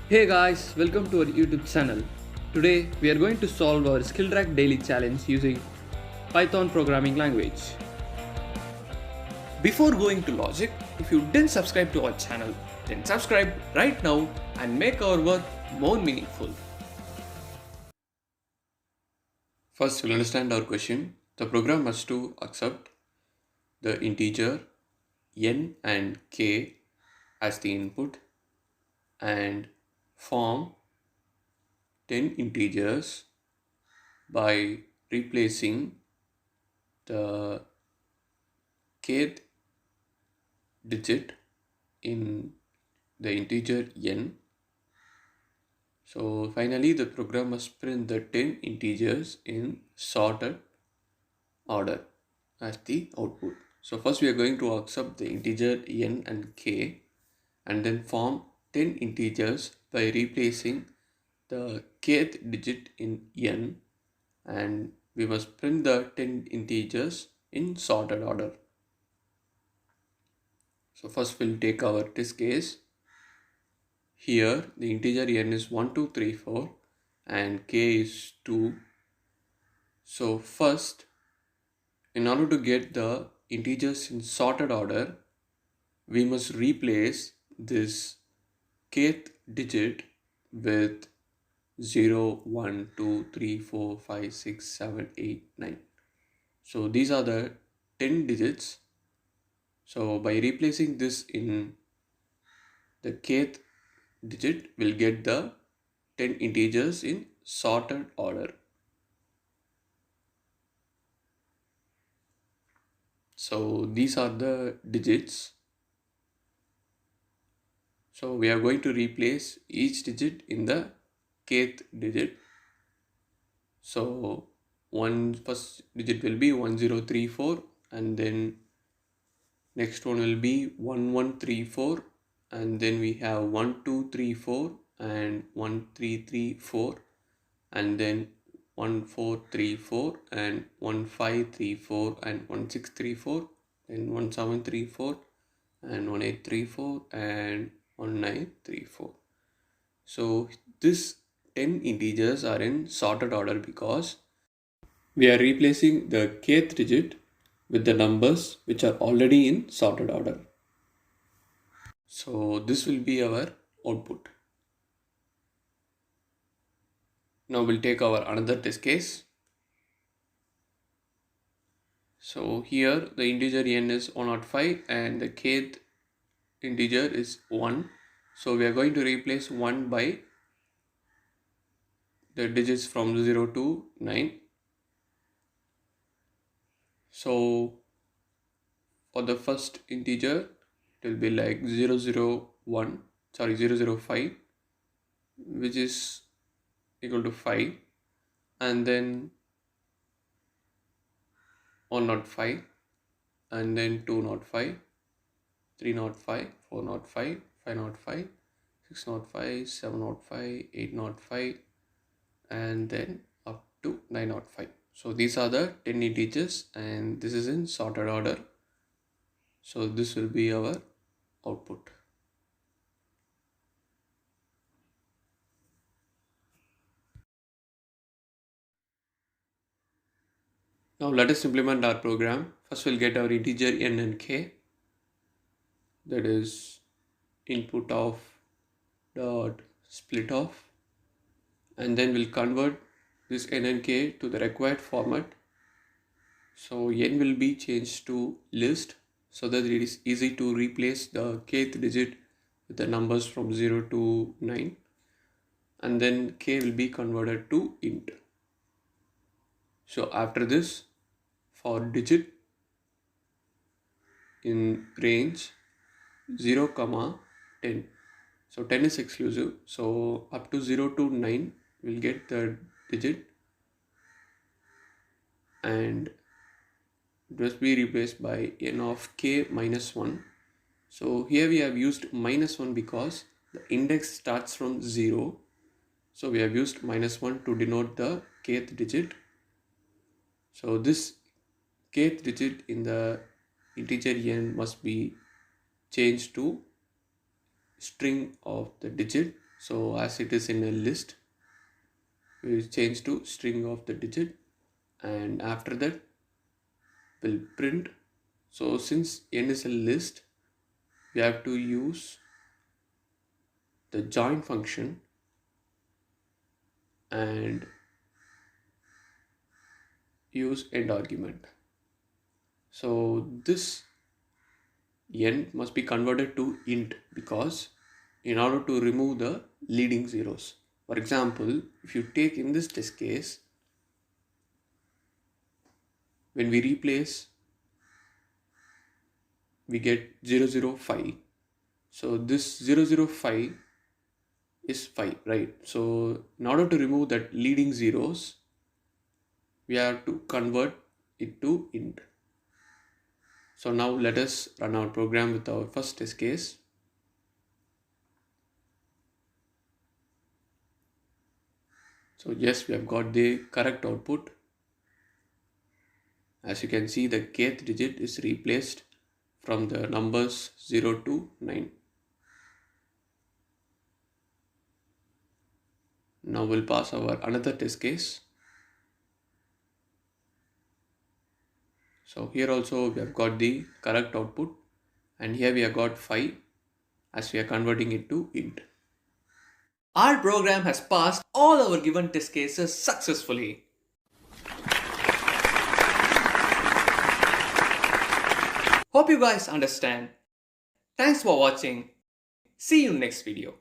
Hey guys, welcome to our YouTube channel. Today we are going to solve our Skillrack daily challenge using Python programming language. Before going to logic, if you didn't subscribe to our channel, then subscribe right now and make our work more meaningful. First, we'll understand our question. The program has to accept the integer n and k as the input and form 10 integers by replacing the kth digit in the integer n. So finally the program must print the 10 integers in sorted order as the output. So first we are going to accept the integer n and k and then form 10 integers by replacing the kth digit in n, and we must print the 10 integers in sorted order. So first we'll take our test case. Here the integer n is 1, 2, 3, 4 and k is 2. So first, in order to get the integers in sorted order, we must replace this kth digit with 0, 1, 2, 3, 4, 5, 6, 7, 8, 9. So these are the 10 digits. So by replacing this in the kth digit, we'll get the 10 integers in sorted order. So these are the digits. So we are going to replace each digit in the kth digit. So first digit will be 1034 and then next one will be 1134 and then we have 1234 and 1334 and then 1434 and 1534 and 1634 and 1734 and 1834 and 1934. So this 10 integers are in sorted order because we are replacing the kth digit with the numbers which are already in sorted order. So this will be our output. Now we'll take our another test case. So here the integer n is 105 and the kth integer is 1. So we are going to replace 1 by the digits from 0 to 9. So for the first integer it will be like 005, which is equal to 5, and then 105 and then 205, 305, 405, 505, 605, 705, 805 and then up to 905. So these are the 10 integers and this is in sorted order. So this will be our output. Now let us implement our program. First we'll get our integer n and k, that is input of dot split off, and then we'll convert this n and k to the required format. So n will be changed to list so that it is easy to replace the kth digit with the numbers from 0 to 9, and then k will be converted to int. So after this, for digit in range 0, 10. So 10 is exclusive. So up to 0 to 9 we'll get the digit and it must be replaced by n of k minus 1. So here we have used minus 1 because the index starts from 0. So we have used minus 1 to denote the kth digit. So this kth digit in the integer n must be changed to string of the digit So as it is in a list, we will change to string of the digit, and after that we'll print. So since n is a list, we have to use the join function and use end argument. So this n must be converted to int, because in order to remove the leading zeros. For example, if you take in this test case, when we replace, we get 005. So this 005 is 5, right? So in order to remove that leading zeros, we have to convert it to int. So now let us run our program with our first test case. So yes, we have got the correct output. As you can see, the kth digit is replaced from the numbers 0 to 9. Now we'll pass our another test case. So here also we have got the correct output, and here we have got 5 as we are converting it to int. Our program has passed all our given test cases successfully. Hope you guys understand. Thanks for watching. See you next video.